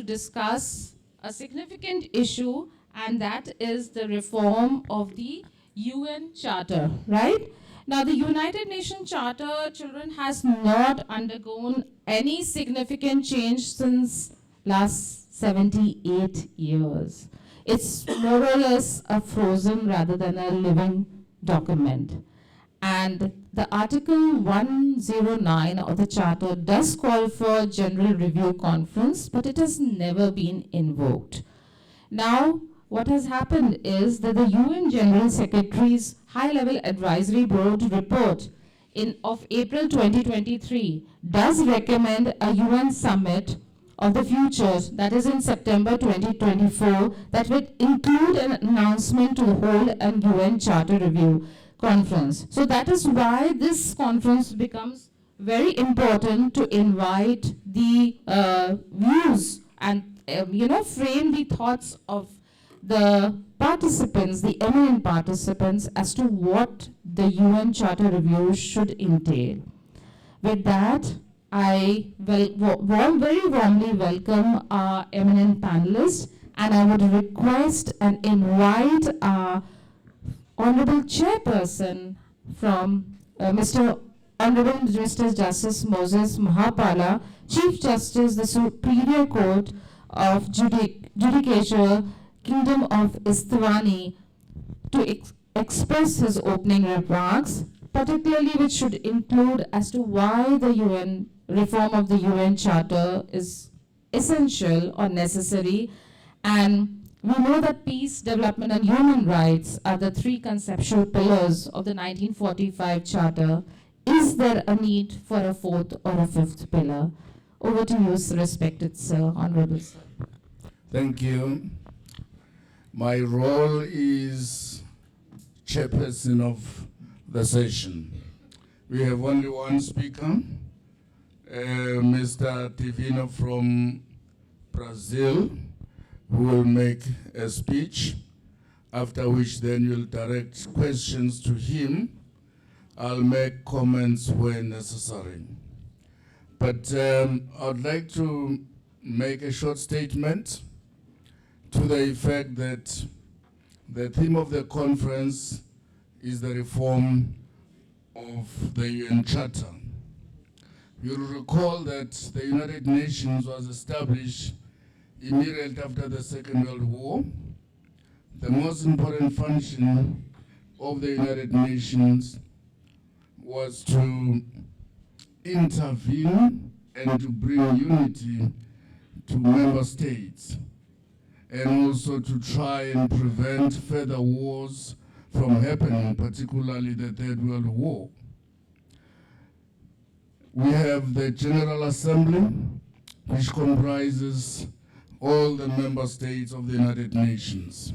discuss a significant issue, and that is the reform of the UN Charter, right? Now, the United Nations Charter, children, has not undergone any significant change since last 78 years. It's more or less a frozen rather than a living document. And the Article 109 of the Charter does call for General Review Conference, but it has never been invoked. Now, what has happened is that the UN General Secretary's High-Level Advisory Board report of April 2023 does recommend a UN summit of the future, that is in September 2024, that would include an announcement to hold a UN Charter Review Conference. So that is why this conference becomes very important to invite the views and frame the thoughts of the participants, the eminent participants, as to what the UN Charter Review should entail. With that, I very warmly welcome our eminent panelists, and I would request and invite our Honorable Chairperson from Honorable Mr. Justice Moses Mahapala, Chief Justice, the Superior Court of Judicature, Kingdom of Istvani, to express his opening remarks, particularly which should include as to why the reform of the UN Charter is essential or necessary. And we know that peace, development, and human rights are the three conceptual pillars of the 1945 Charter. Is there a need for a fourth or a fifth pillar? Over to you, respected sir, honorable sir. Thank you. My role is chairperson of the session. We have only one speaker, Mr. Tivino from Brazil, who will make a speech, after which then you'll direct questions to him. I'll make comments where necessary. But I'd like to make a short statement to the effect that the theme of the conference is the reform of the UN Charter. You'll recall that the United Nations was established immediately after the Second World War. The most important function of the United Nations was to intervene and to bring unity to member states, and also to try and prevent further wars from happening, particularly the Third World War. We have the General Assembly, which comprises all the member states of the United Nations.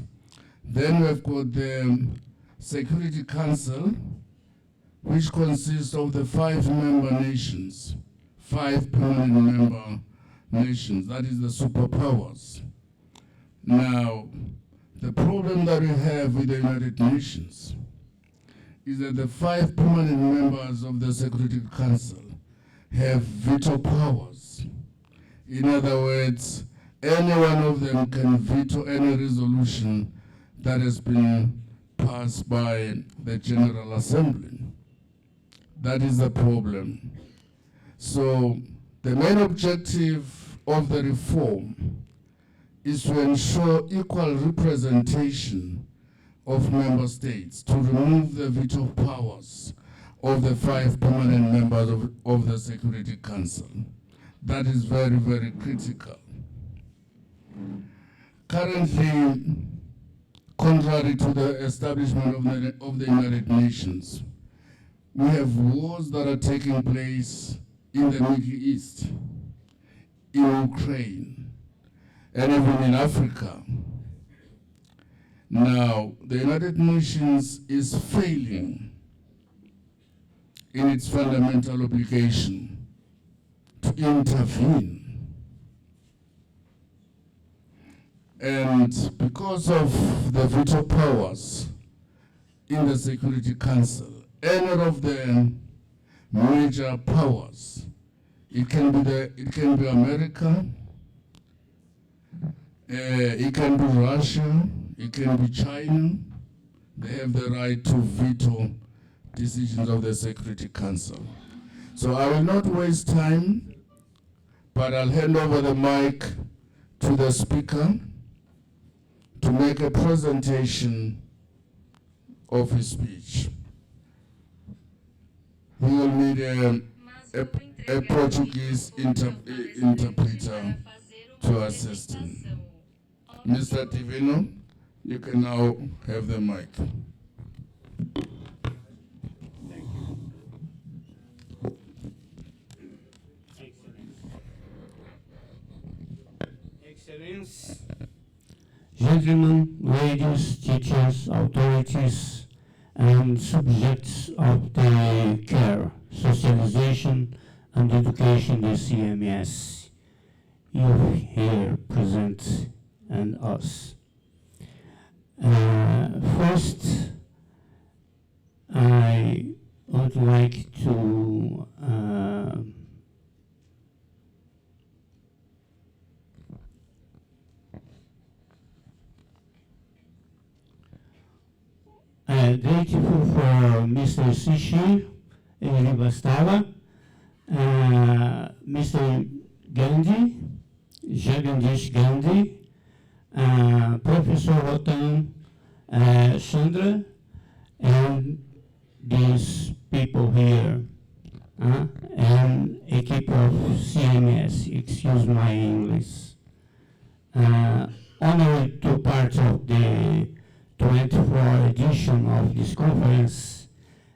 Then we've got the Security Council, which consists of the 5 member nations, 5 permanent member nations, that is the superpowers. Now, the problem that we have with the United Nations is that the 5 permanent members of the Security Council have veto powers. In other words, any one of them can veto any resolution that has been passed by the General Assembly. That is the problem. So the main objective of the reform is to ensure equal representation of member states, to remove the veto powers of the 5 permanent members of the Security Council. That is very, very critical. Currently, contrary to the establishment of the United Nations, we have wars that are taking place in the Middle East, in Ukraine, and even in Africa. Now, the United Nations is failing in its fundamental obligation to intervene. And because of the veto powers in the Security Council, any of the major powers, it can be America, It can be Russia, it can be China. They have the right to veto decisions of the Security Council. So I will not waste time, but I'll hand over the mic to the speaker to make a presentation of his speech. He will need a Portuguese interpreter to assist him. Mr. Divino, you can now have the mic. Excellencies, gentlemen, ladies, teachers, authorities, and subjects of the care, socialization, and education, the CMS, you here present and us. First, I would like to grateful for Mr. Sishi Rivastava, Mr. Gandhi, Jagandish Gandhi, Professor Rotan Chandra, and these people here, and a keep of CMS, excuse my English. Honored to part of the 24th edition of this conference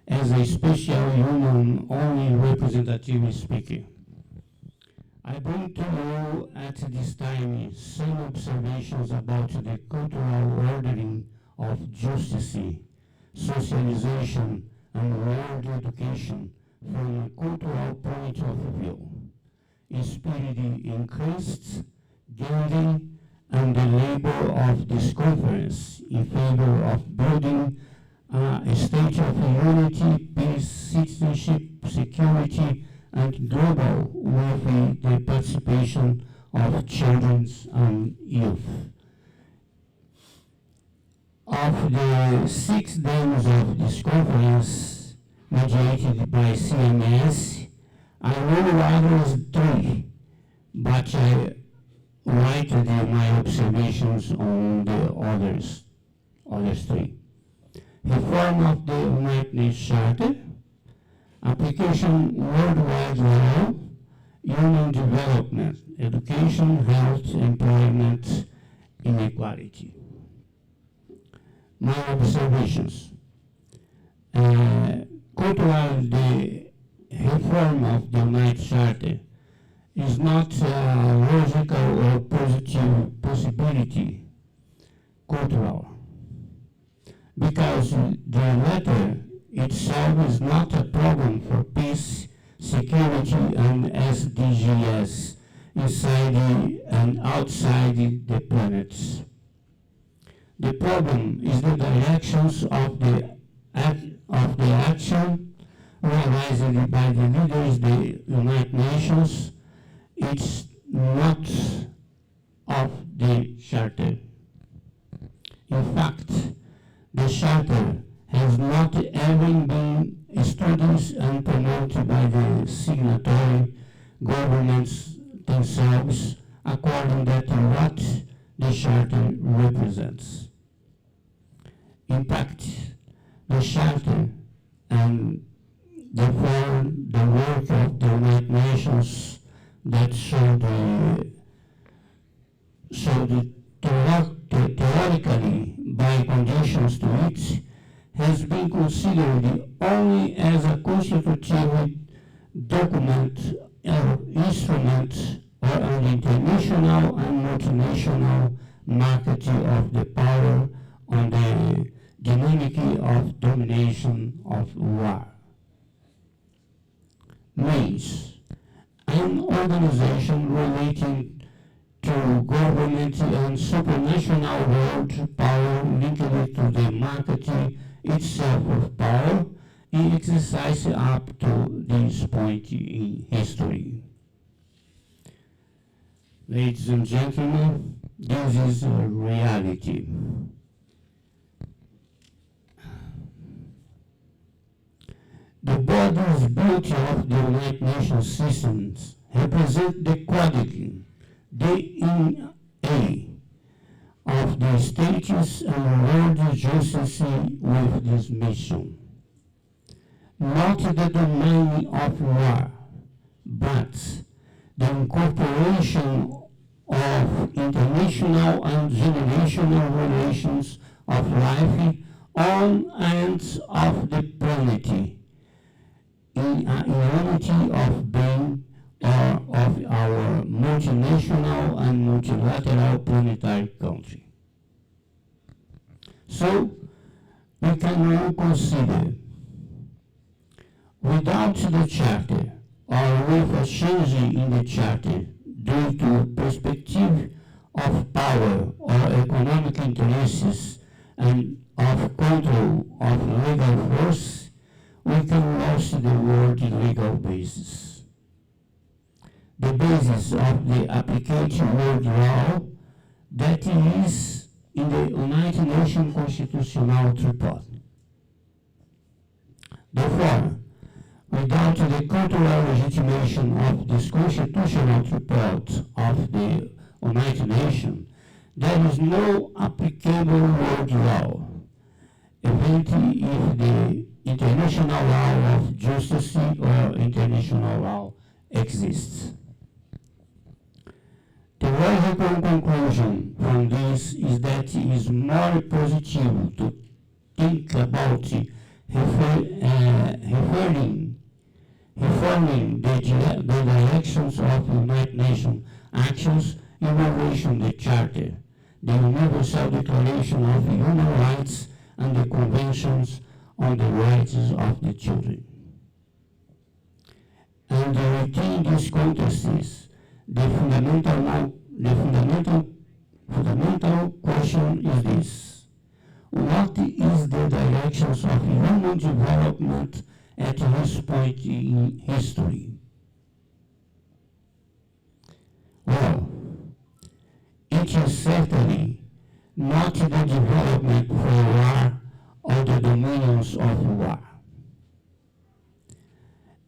as a special human only representative speaker. I bring to you at this time some observations about the cultural ordering of justice, socialization, and world education from a cultural point of view. Spirit in Christ, Gandhi, and the labor of this conference in favor of building a state of unity, peace, citizenship, security, and global with the participation of children and youth. Of the 6 days of this conference, mediated by CMS, I will others 3, but I write my observations on the others 3. Reform of the United Nations Charter, application worldwide law, human development, education, health, employment, inequality. My observations. Cultural the reform of the United Charter is not a logical or positive possibility, cultural, because the latter itself is not a problem for peace, security, and SDGs inside and outside the planets. The problem is the directions of the action realized by the leaders of the United Nations. It's not of the Charter. In fact, the Charter has not even been studied and promoted by the signatory governments themselves, according to what the Charter represents. In practice, the Charter and therefore the work of the United Nations that theoretically by conditions to it has been considered only as a constitutive document or instrument or an international and multinational market of the power on the dynamic of domination of war. Means an organization relating to government and supranational world power linked to the market itself of power in exercise up to this point in history. Ladies and gentlemen, This is a reality. The bodies built of the United Nations systems represent the quality, DNA, of the states and world justice with this mission. Not the domain of war, but the incorporation of international and generational relations of life on and off the planet, in a unity of being or of our multinational and multilateral planetary country. So, we can now consider, without the Charter, or with a change in the Charter due to perspective of power or economic interests and of control of legal force, we can lose the word legal basis. The basis of the applicable world law that is in the United Nations Constitutional Report. Therefore, without the cultural legitimation of this constitutional report of the United Nations, there is no applicable world law, even if the international law of justice or international law exists. The logical conclusion from this is that it is more positive to think about reforming the directions of United Nations actions in relation to the Charter, the Universal Declaration of Human Rights, and the Conventions on the Rights of the Children. And within these contexts, the fundamental question is this: what is the directions of human development at this point in history? Well, it is certainly not the development for war or the dominions of war,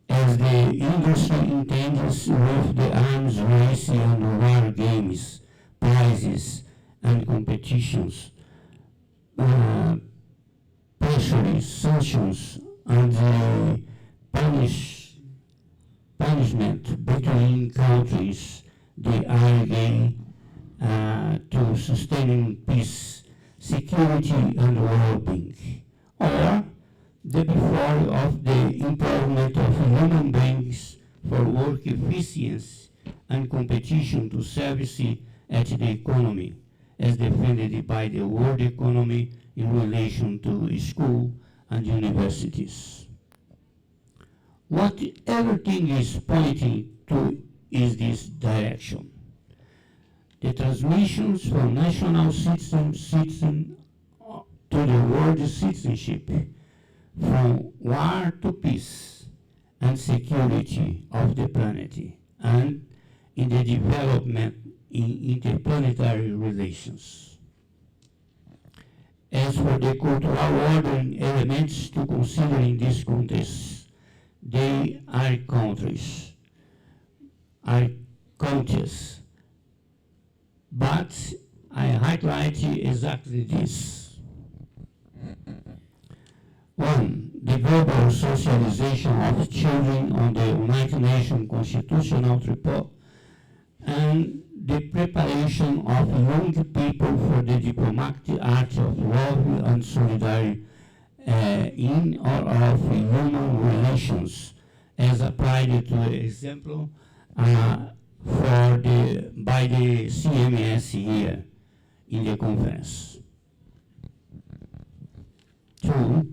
as the industry intends with the arms race and war games, prizes and competitions, pressures, sanctions, and punishment between countries. They are again to sustaining peace, security, and well-being, or the before of the improvement of human beings for work efficiency and competition to service at the economy, as defended by the world economy in relation to school and universities. What everything is pointing to is this direction. The transmissions from national citizen to the world citizenship, from war to peace and security of the planet, and in the development in interplanetary relations. As for the cultural ordering elements to consider in this context, they are countries, but I highlight exactly this. One, the global socialization of children on the United Nations Constitutional Report, and the preparation of young people for the diplomatic art of love and solidarity in or of human relations, as applied to the example by the CMS here in the conference. Two,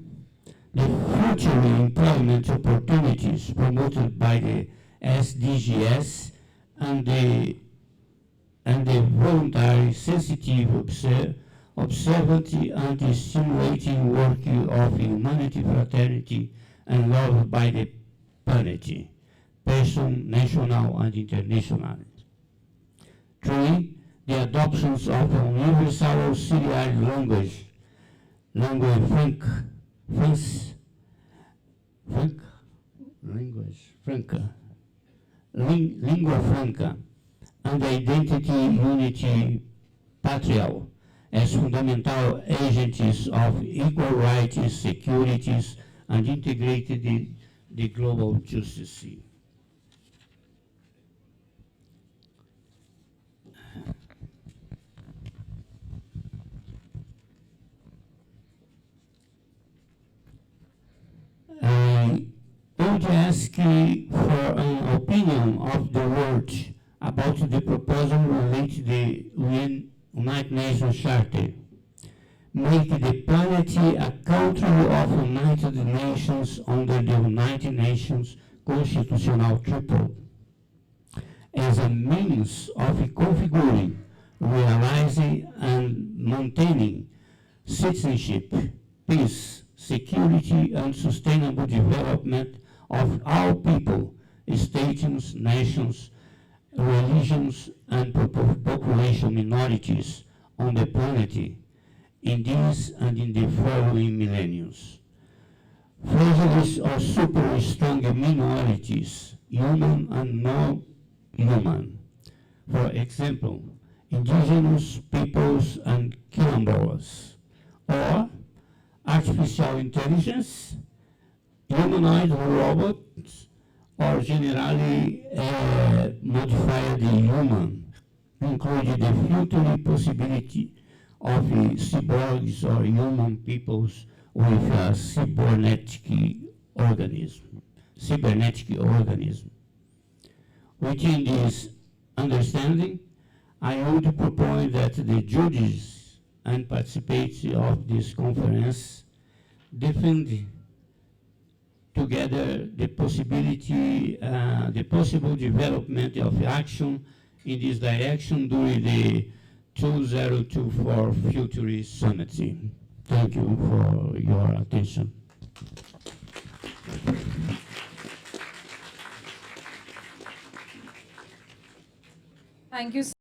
the future employment opportunities promoted by the SDGs and the voluntary, sensitive, observant and stimulating work of humanity, fraternity, and love by the planet, person, national and international. Three, the adoptions of a universal auxiliary language, lingua franca, and identity unity patrial as fundamental agents of equal rights, securities, and integrated the global justice. I would ask for an opinion of the world about the proposal related to the United Nations Charter. Make the planet a country of United Nations under the United Nations Constitutional Triple as a means of configuring, realizing, and maintaining citizenship, peace, security, and sustainable development of all people, states, nations, religions, and population minorities on the planet in this and in the following millenniums. Fragile or super strong minorities, human and non-human. For example, indigenous peoples and quilombolas, or artificial intelligence, humanoid robots, or generally modified human, including the future possibility of cyborgs or human peoples with a cybernetic organism. Within this understanding, I would propose that the judges and participants of this conference defend together the possible development of action in this direction during the 2024 Future Summit. Thank you for your attention. Thank you.